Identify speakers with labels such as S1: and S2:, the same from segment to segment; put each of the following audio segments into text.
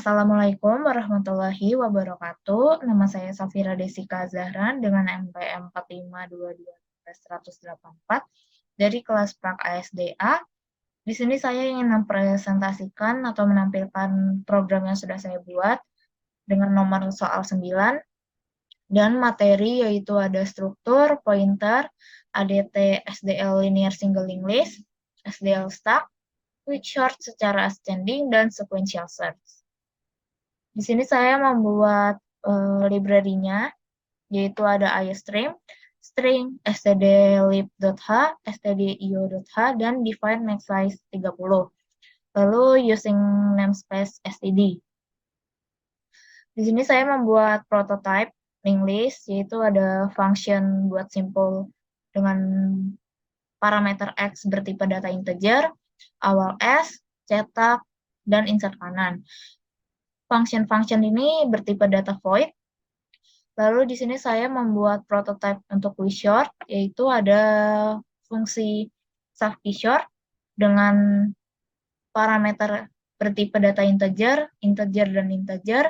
S1: Assalamualaikum warahmatullahi wabarakatuh. Nama saya Safira Desika Zahran dengan NPM 4522184 dari kelas Prak ASDA. Di sini saya ingin mempresentasikan atau menampilkan program yang sudah saya buat dengan nomor soal 9 dan materi yaitu ada struktur, pointer, ADT, SDL linear single list, SDL stack, quick short secara ascending, dan sequential search. Di sini saya membuat library-nya, yaitu ada iostream, string, stdlib.h, stdio.h, dan define max size 30. Lalu using namespace std. Di sini saya membuat prototype linked list, yaitu ada function buat simple dengan parameter x bertipe data integer, awal s, cetak, dan insert kanan. Function-function ini bertipe data void. Lalu di sini saya membuat prototype untuk QuickShort, yaitu ada fungsi subQuickShort dengan parameter bertipe data integer, dan integer,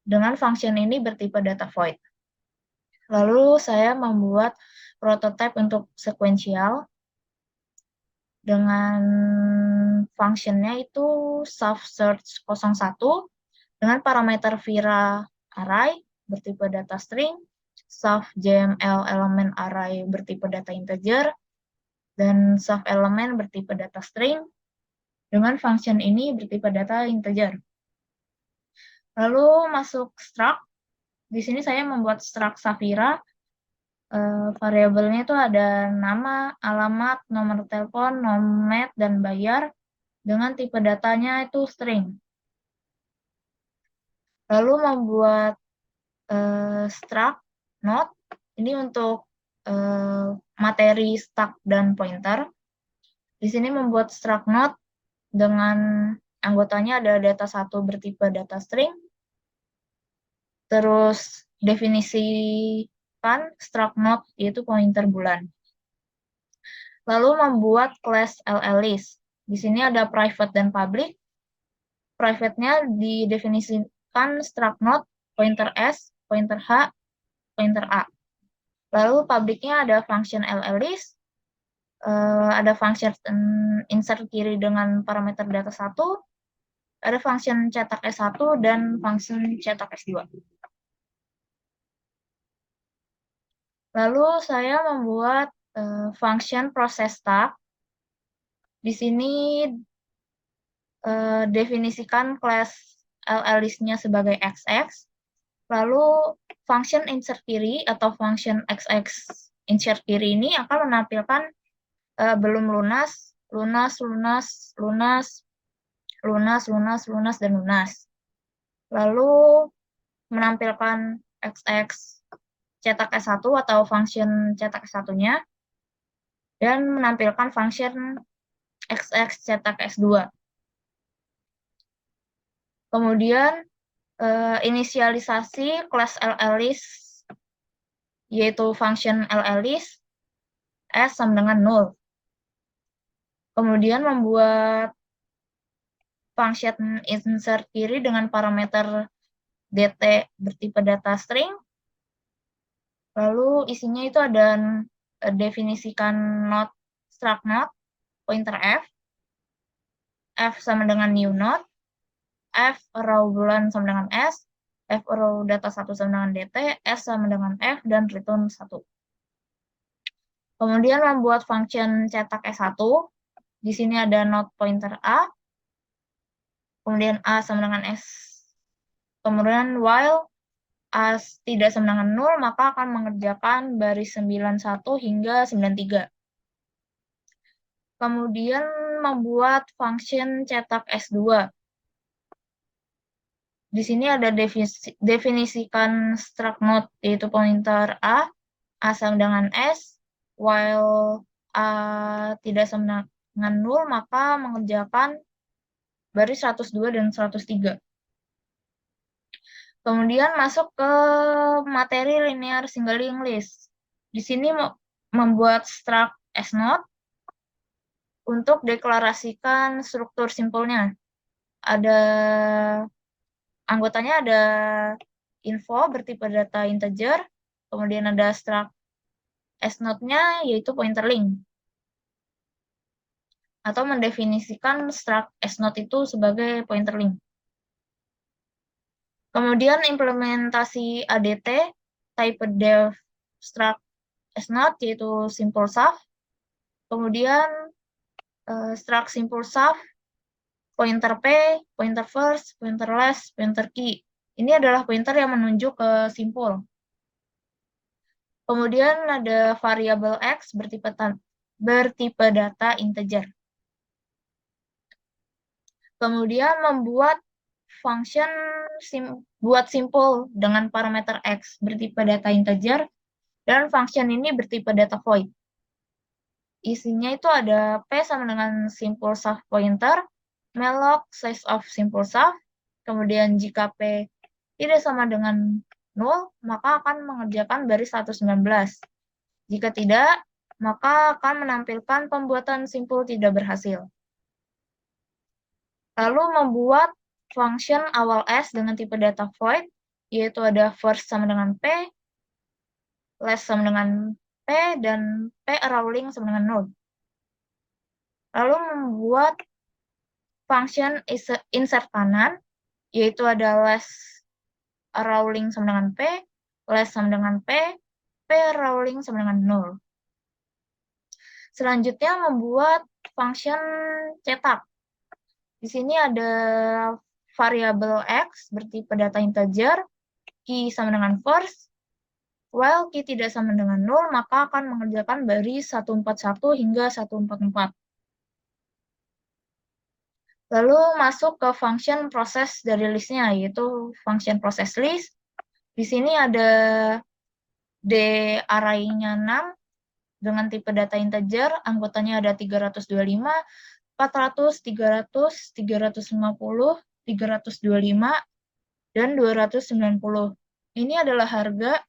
S1: dengan function ini bertipe data void. Lalu saya membuat prototype untuk sequential dengan functionnya itu subsearch 01 dengan parameter Vira array bertipe data string, subjml element array bertipe data integer, dan sub-element bertipe data string dengan function ini bertipe data integer. Lalu masuk struct. Di sini saya membuat struct Safira. Variabelnya itu ada nama, alamat, nomor telepon, nomet, dan bayar dengan tipe datanya itu string. Lalu membuat struct node, ini untuk materi stack dan pointer. Di sini membuat struct node dengan anggotanya ada data 1 bertipe data string, terus definisikan struct node yaitu pointer bulan. Lalu membuat class LList. Di sini ada private dan public. Private-nya didefinisikan struct node, pointer S, pointer H, pointer A. Lalu public-nya ada function LList, ada function insert kiri dengan parameter data 1, ada function cetak S1, dan function cetak S2. Lalu saya membuat function process stack. Di sini definisikan class LList-nya sebagai XX. Lalu function insert kiri atau function XX insert kiri ini akan menampilkan belum lunas, lunas, lunas, lunas, lunas, lunas, lunas, dan lunas. Lalu menampilkan XX cetak S1 atau function cetak S1-nya, dan menampilkan function XX cetak S2. Kemudian inisialisasi class LList, yaitu function LList S sama dengan 0. Kemudian membuat function insert kiri dengan parameter dt bertipe data string. Lalu isinya itu ada definisikan node struct node, pointer f sama dengan new node, f row bulan sama dengan s, f row data 1 sama dengan dt, s sama dengan f, dan return 1. Kemudian membuat function cetak S1. Di sini ada node pointer A, kemudian A sama dengan S. Kemudian while A tidak sama dengan 0, maka akan mengerjakan baris 91 hingga 93. Kemudian membuat function cetak S2. Di sini ada definisikan struct node, yaitu pointer A sama dengan S, while A tidak sama dengan 0, maka mengerjakan baris 102 dan 103. Kemudian masuk ke materi linear single list. Di sini membuat struct S-node untuk deklarasikan struktur simpelnya. Ada anggotanya ada info bertipe data integer, kemudian ada struct snode-nya yaitu pointer link, atau mendefinisikan struct snode itu sebagai pointer link. Kemudian implementasi ADT, type def struct snode yaitu simple saf. Kemudian struct simple saf, pointer p, pointer first, pointer last, pointer key. Ini adalah pointer yang menunjuk ke simpul. Kemudian ada variabel x bertipe data integer. Kemudian membuat function buat simpul dengan parameter x bertipe data integer, dan function ini bertipe data void. Isinya itu ada p sama dengan simple saf pointer, malloc size of simple saf, kemudian jika p tidak sama dengan 0, maka akan mengerjakan baris 119. Jika tidak, maka akan menampilkan pembuatan simpul tidak berhasil. Lalu membuat function awal S dengan tipe data void, yaitu ada first sama dengan P, last sama dengan P, dan P rolling sama dengan 0. Lalu membuat function insert kanan, yaitu ada last rolling sama dengan P, last sama dengan P rolling sama dengan 0. Selanjutnya membuat function cetak. Di sini ada variabel x bertipe data integer, key sama dengan first, while key tidak sama dengan 0, maka akan mengerjakan baris 141 hingga 144. Lalu masuk ke function proses dari listnya, yaitu function process list. Di sini ada D array-nya 6 dengan tipe data integer, anggotanya ada 325, 400, 300, 350, 325, dan 290. Ini adalah harga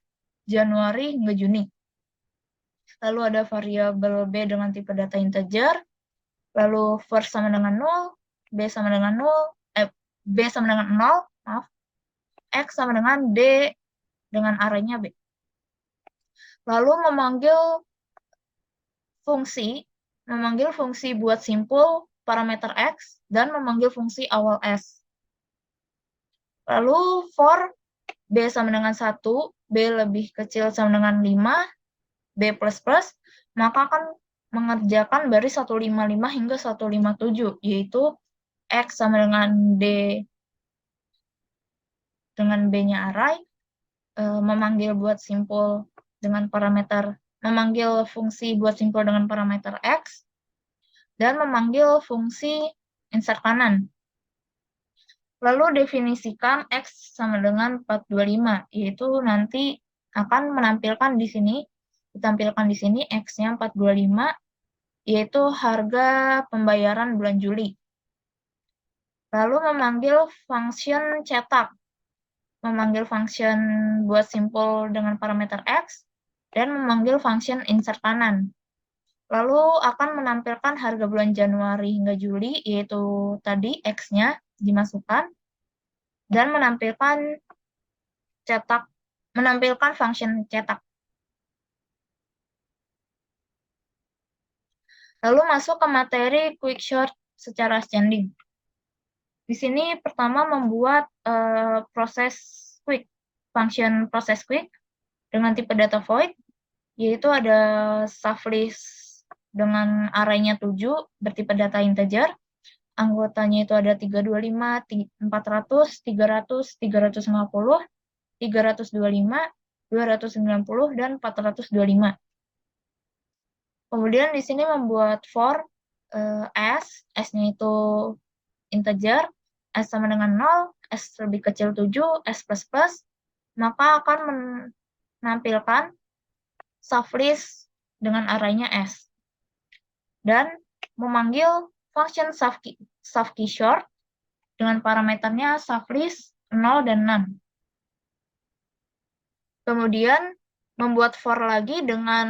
S1: Januari hingga Juni. Lalu ada variabel B dengan tipe data integer, lalu first sama dengan 0, B sama dengan 0, B sama dengan 0, maaf, X sama dengan D dengan arraynya B. Lalu memanggil fungsi buat simpul parameter X, dan memanggil fungsi awal S. Lalu for B sama dengan 1, B lebih kecil sama dengan 5, B++, maka akan mengerjakan baris 155 hingga 157, yaitu X sama dengan D dengan B-nya array, memanggil fungsi buat simpul dengan parameter X, dan memanggil fungsi insert kanan. Lalu definisikan X sama dengan 425, yaitu nanti akan ditampilkan di sini X-nya 425, yaitu harga pembayaran bulan Juli. Lalu memanggil function cetak, memanggil function buat simpul dengan parameter X, dan memanggil function insert kanan. Lalu akan menampilkan harga bulan Januari hingga Juli, yaitu tadi X-nya dimasukkan, dan menampilkan function cetak. Lalu masuk ke materi quick sort secara ascending. Di sini pertama membuat function proses quick dengan tipe data void, yaitu ada saflist dengan arraynya 7 bertipe data integer. Anggotanya itu ada 325, 400, 300, 350, 325, 290, dan 425. Kemudian di sini membuat for S-nya itu integer, S sama dengan 0, S lebih kecil 7, S++, maka akan menampilkan saflist dengan arraynya S. Dan memanggil function safkeyShort dengan parameternya saflist 0 dan 6. Kemudian membuat for lagi dengan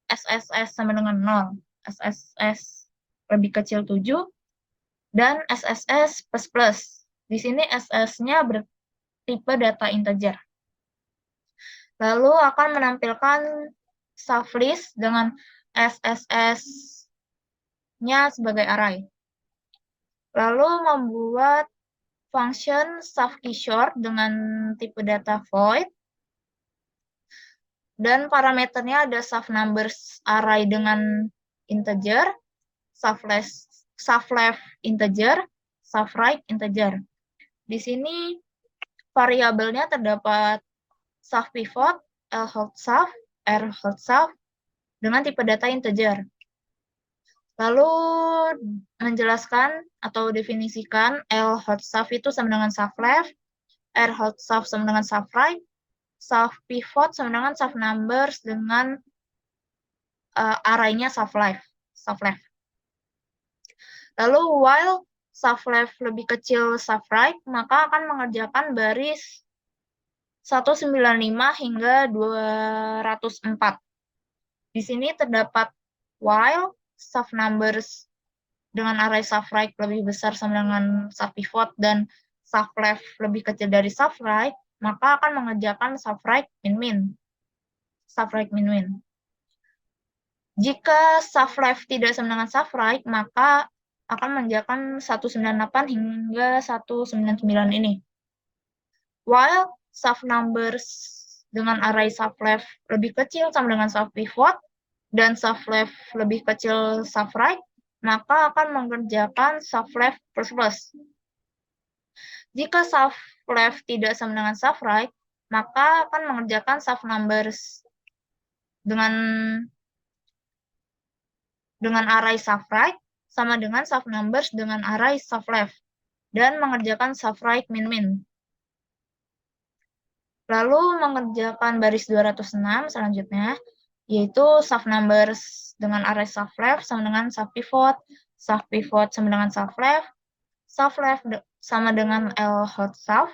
S1: SSS sama dengan 0, SSS lebih kecil 7, dan SSS++. Di sini SS-nya bertipe data integer. Lalu akan menampilkan subList dengan SSS-nya sebagai array. Lalu membuat function subKeysort dengan tipe data void. Dan parameternya ada subNumbers array dengan integer, subLeft integer, subRight integer. Di sini variabelnya terdapat subPivot, lHoldSub, rHoldSub dengan tipe data integer. Lalu menjelaskan atau definisikan lHoldSub itu sama dengan subLeft, rHoldSub sama dengan subRight, subPivot sama dengan subNumbers dengan array-nya subLeft. Lalu while subLeft lebih kecil subRight, maka akan mengerjakan baris 195 hingga 204. Di sini terdapat while subNumbers dengan array subRight lebih besar sama dengan subPivot dan subLeft lebih kecil dari subRight, maka akan mengerjakan subRight min-min. Jika subLeft tidak sama dengan subRight, maka akan mengerjakan 198 hingga 199 ini. While subNumbers dengan array subLeft lebih kecil sama dengan subPivot dan subLeft lebih kecil subRight, maka akan mengerjakan subLeft plus. Jika subLeft tidak sama dengan subRight, maka akan mengerjakan subNumbers dengan array subRight sama dengan subNumbers dengan array subLeft dan mengerjakan subRight min-min. Lalu mengerjakan baris 206 selanjutnya, yaitu subNumbers dengan array subLeft sama dengan subPivot, subPivot sama dengan subLeft, subLeft sama dengan lHoldSub,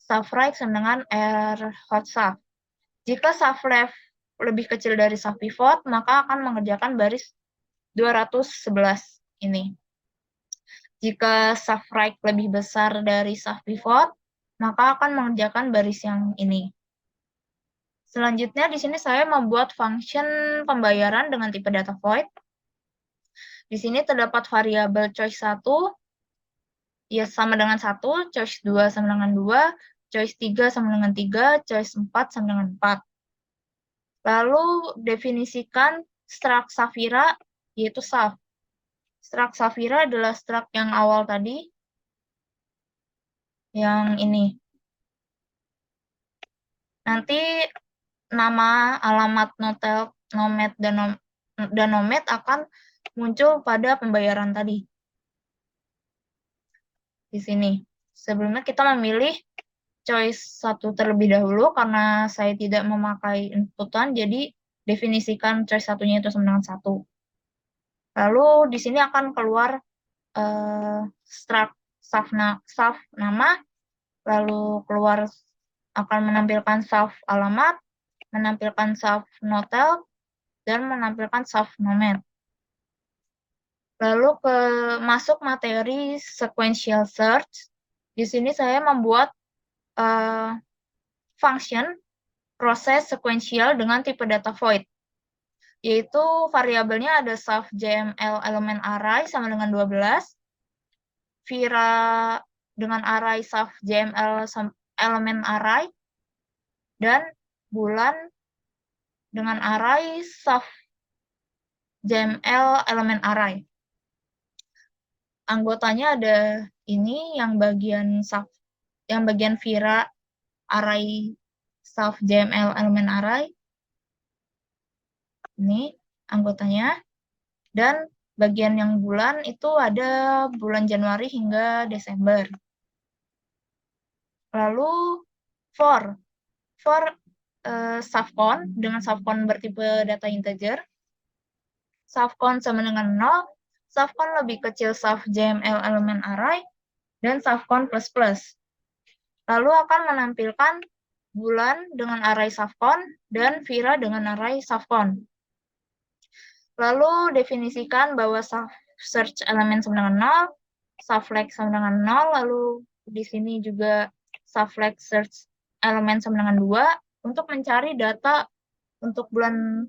S1: subRight sama dengan rHoldSub. Jika subLeft lebih kecil dari subPivot, maka akan mengerjakan baris 211 ini. Jika subRight lebih besar dari subPivot, maka akan mengerjakan baris yang ini. Selanjutnya di sini saya membuat function pembayaran dengan tipe data void. Di sini terdapat variabel choice 1 ya sama dengan 1, choice 2 sama dengan 2, choice 3 sama dengan 3, choice 4 sama dengan 4. Lalu definisikan struct Safira yaitu saf. Struct Safira adalah struct yang awal tadi, yang ini. Nanti nama, alamat, nomet, dan nomet akan muncul pada pembayaran tadi. Di sini. Sebelumnya kita memilih choice 1 terlebih dahulu karena saya tidak memakai inputan, jadi definisikan choice 1-nya itu sama dengan 1. Lalu di sini akan keluar struct saf nama, lalu keluar akan menampilkan saf alamat, menampilkan saf notel, dan menampilkan saf nomet. Lalu masuk materi sequential search. Di sini saya membuat function proses sequential dengan tipe data void, yaitu variabelnya ada subjml element array sama dengan 12, Vira dengan array subjml element array, dan bulan dengan array subjml element array. Anggotanya ada ini yang bagian Vira array subjml element array. Ini anggotanya. Dan bagian yang bulan itu ada bulan Januari hingga Desember. Lalu for subcon dengan subcon bertipe data integer. Subcon sama dengan 0, subcon lebih kecil subjml element array, dan subcon plus plus. Lalu akan menampilkan bulan dengan array subcon dan Vira dengan array subcon. Lalu definisikan bahwa search element sama dengan 0, subflex sama dengan 0, lalu di sini juga subflag search elemen sama dengan 2 untuk mencari data untuk bulan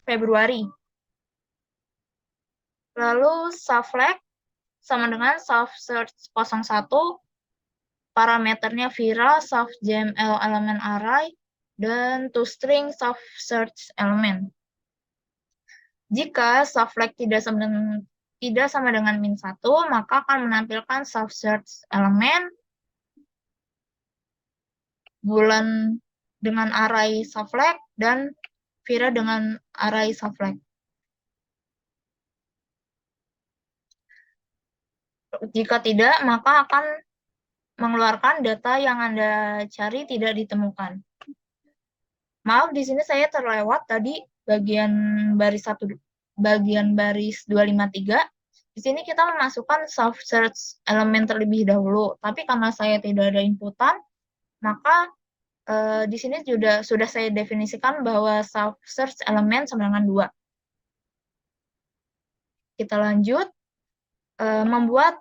S1: Februari. Lalu subflag sama dengan subf search 01, parameternya Vira, subf JML element array, dan toString subf search element. Jika subflag tidak sama dengan min 1, maka akan menampilkan subf search element bulan dengan array subflag dan Vira dengan array subflag. Jika tidak, maka akan mengeluarkan data yang Anda cari tidak ditemukan. Maaf, di sini saya terlewat tadi bagian baris 253. Di sini kita memasukkan subf search elemen terlebih dahulu, tapi karena saya tidak ada inputan, maka di sini sudah saya definisikan bahwa subf search elemen sama dengan 2. Kita lanjut, membuat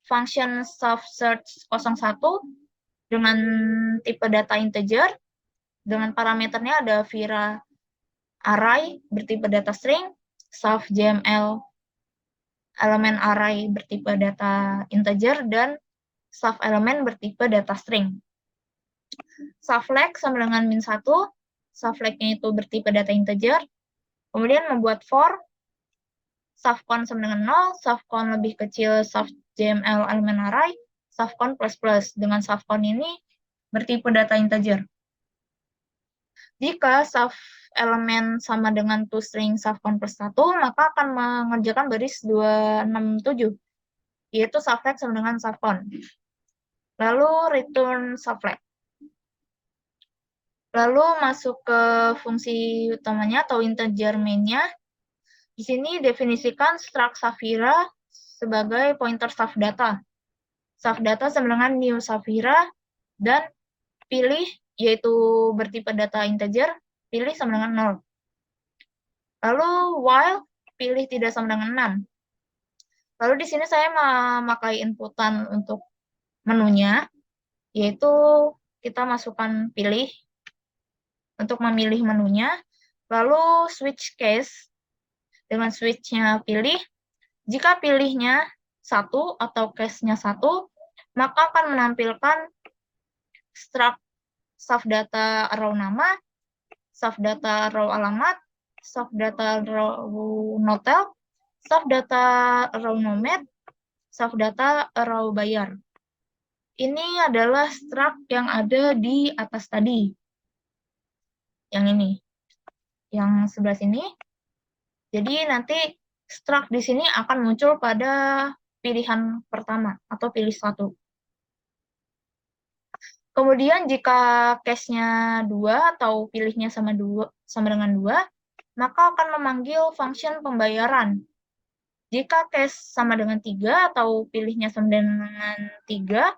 S1: function subf search 01 dengan tipe data integer, dengan parameternya ada Vira array bertipe data string, subf JML elemen array bertipe data integer, dan subf elemen bertipe data string. Subflag sama dengan min 1, subflagnya itu bertipe data integer, kemudian membuat for, subcon sama dengan 0, subcon lebih kecil subf JML elemen array, subcon plus plus. Dengan subcon ini bertipe data integer. Jika subf elemen sama dengan toString subcon plus 1, maka akan mengerjakan baris 267, yaitu subflag sama dengan subcon. Lalu return subflag. Lalu masuk ke fungsi utamanya atau integer main-nya. Di sini definisikan struct Safira sebagai pointer subf data. Subf data sama dengan new Safira, dan pilih yaitu bertipe data integer, pilih sama dengan 0. Lalu while pilih tidak sama dengan 6. Lalu di sini saya memakai inputan untuk menunya, yaitu kita masukkan pilih untuk memilih menunya, lalu switch case dengan switch-nya pilih. Jika pilihnya 1 atau case-nya 1, maka akan menampilkan struct subf data row nama, subf data row alamat, subf data row notel, subf data row nomed, subf data row bayar. Ini adalah struct yang ada di atas tadi. Yang ini. Yang sebelah sini. Jadi nanti struct di sini akan muncul pada pilihan pertama atau pilih 1. Kemudian jika case-nya 2 atau pilihnya sama dengan 2, maka akan memanggil function pembayaran. Jika case sama dengan 3 atau pilihnya sama dengan 3,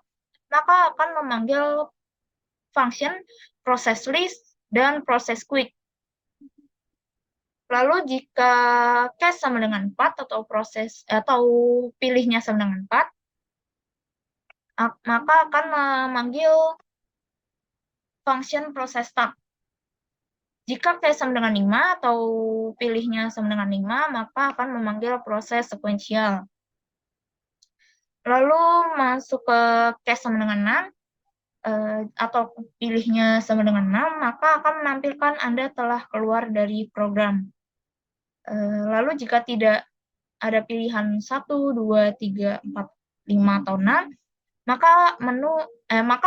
S1: maka akan memanggil function process list dan process quick. Lalu jika case sama dengan 4 atau pilihnya sama dengan 4, maka akan memanggil function process start. Jika case sama dengan 5 atau pilihnya sama dengan 5, maka akan memanggil proses sekuensial. Lalu masuk ke case sama dengan 6, atau pilihnya sama dengan 6, maka akan menampilkan Anda telah keluar dari program. Lalu jika tidak ada pilihan 1, 2, 3, 4, 5, atau 6, maka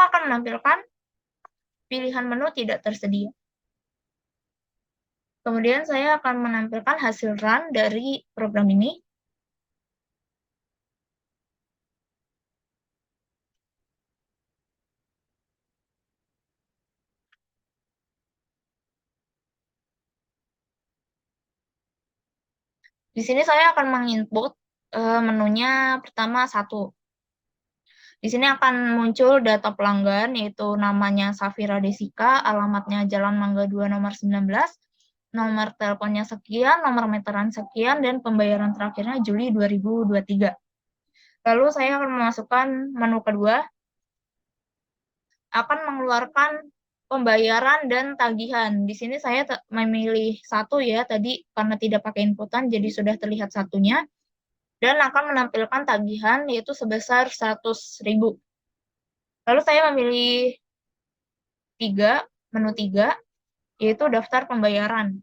S1: akan menampilkan pilihan menu tidak tersedia. Kemudian saya akan menampilkan hasil run dari program ini. Di sini saya akan menginput menunya pertama 1. Di sini akan muncul data pelanggan, yaitu namanya Safira Desika, alamatnya Jalan Mangga 2 nomor 19, nomor teleponnya sekian, nomor meteran sekian, dan pembayaran terakhirnya Juli 2023. Lalu saya akan memasukkan menu kedua, akan mengeluarkan pembayaran dan tagihan. Di sini saya memilih satu ya, tadi karena tidak pakai inputan, jadi sudah terlihat satunya. Dan akan menampilkan tagihan yaitu sebesar 100.000. Lalu saya memilih menu tiga, yaitu daftar pembayaran.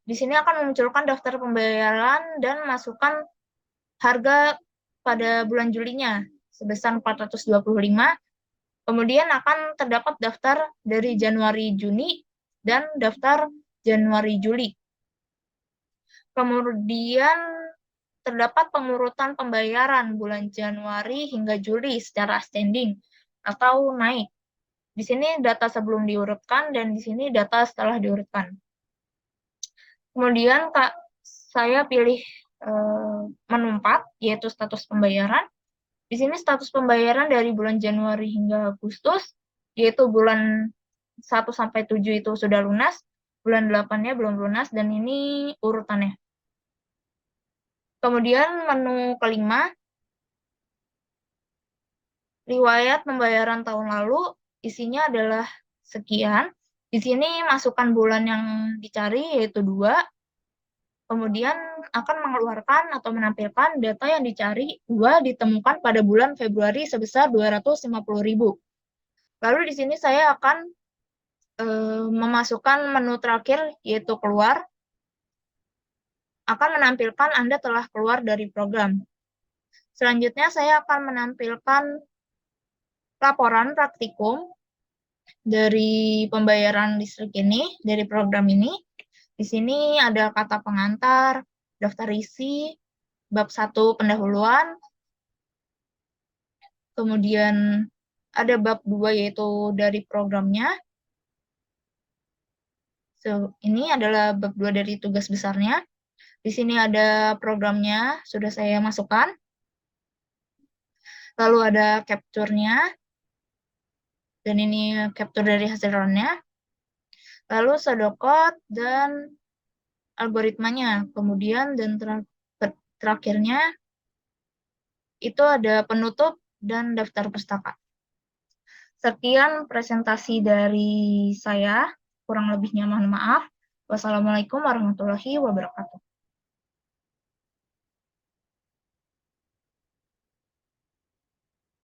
S1: Di sini akan memunculkan daftar pembayaran dan masukkan harga pada bulan Julinya sebesar 425. Kemudian akan terdapat daftar dari Januari Juni dan daftar Januari Juli. Kemudian terdapat pengurutan pembayaran bulan Januari hingga Juli secara ascending atau naik. Di sini data sebelum diurutkan dan di sini data setelah diurutkan. Kemudian saya pilih menu 4, yaitu status pembayaran. Di sini status pembayaran dari bulan Januari hingga Agustus, yaitu bulan 1 sampai 7 itu sudah lunas, bulan 8-nya belum lunas, dan ini urutannya. Kemudian menu kelima, riwayat pembayaran tahun lalu, isinya adalah sekian. Di sini masukkan bulan yang dicari, yaitu 2. Kemudian akan mengeluarkan atau menampilkan data yang dicari 2 ditemukan pada bulan Februari sebesar 250.000. Lalu di sini saya akan memasukkan menu terakhir, yaitu keluar, akan menampilkan Anda telah keluar dari program. Selanjutnya saya akan menampilkan laporan praktikum dari pembayaran listrik ini, dari program ini. Di sini ada kata pengantar, daftar isi, bab 1 pendahuluan, kemudian ada bab 2 yaitu dari programnya. Ini adalah bab 2 dari tugas besarnya. Di sini ada programnya, sudah saya masukkan. Lalu ada capture-nya, dan ini capture dari hasil run-nya. Lalu pseudocode dan algoritmanya. Kemudian dan terakhirnya itu ada penutup dan daftar pustaka. Sekian presentasi dari saya, kurang lebihnya mohon maaf. Wassalamualaikum warahmatullahi wabarakatuh.